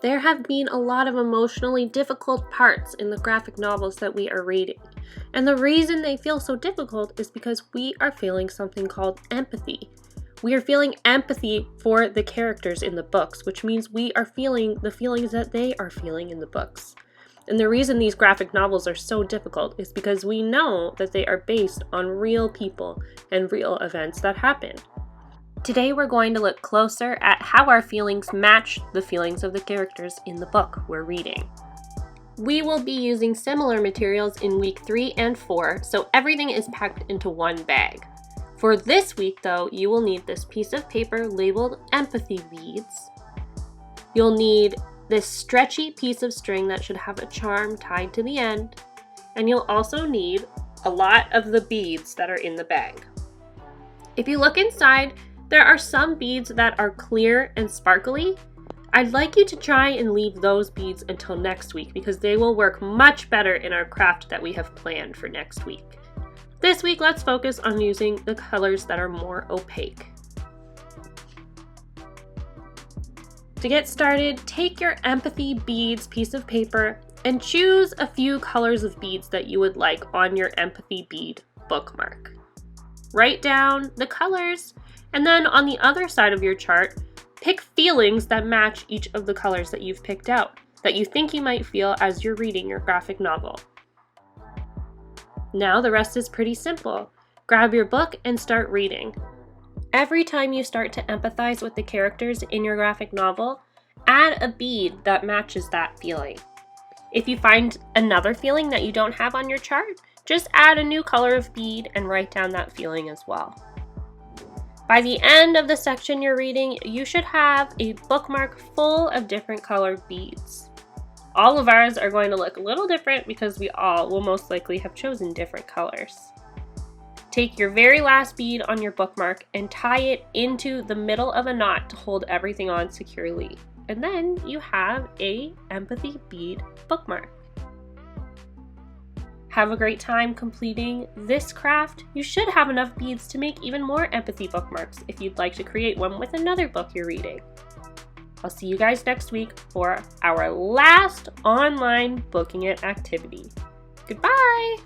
There have been a lot of emotionally difficult parts in the graphic novels that we are reading. And the reason they feel so difficult is because we are feeling something called empathy. We are feeling empathy for the characters in the books, which means we are feeling the feelings that they are feeling in the books. And the reason these graphic novels are so difficult is because we know that they are based on real people and real events that happen. Today we're going to look closer at how our feelings match the feelings of the characters in the book we're reading. We will be using similar materials in week 3 and 4, so everything is packed into one bag. For this week though, you will need this piece of paper labeled empathy beads. You'll need this stretchy piece of string that should have a charm tied to the end, and you'll also need a lot of the beads that are in the bag. If you look inside, there are some beads that are clear and sparkly. I'd like you to try and leave those beads until next week because they will work much better in our craft that we have planned for next week. This week, let's focus on using the colors that are more opaque. To get started, take your empathy beads piece of paper and choose a few colors of beads that you would like on your empathy bead bookmark. Write down the colors, and then on the other side of your chart, pick feelings that match each of the colors that you've picked out, that you think you might feel as you're reading your graphic novel. Now the rest is pretty simple. Grab your book and start reading. Every time you start to empathize with the characters in your graphic novel, add a bead that matches that feeling. If you find another feeling that you don't have on your chart, just add a new color of bead and write down that feeling as well. By the end of the section you're reading, you should have a bookmark full of different colored beads. All of ours are going to look a little different because we all will most likely have chosen different colors. Take your very last bead on your bookmark and tie it into the middle of a knot to hold everything on securely. And then you have a empathy bead bookmark. Have a great time completing this craft. You should have enough beads to make even more empathy bookmarks if you'd like to create one with another book you're reading. I'll see you guys next week for our last online Booking It activity. Goodbye!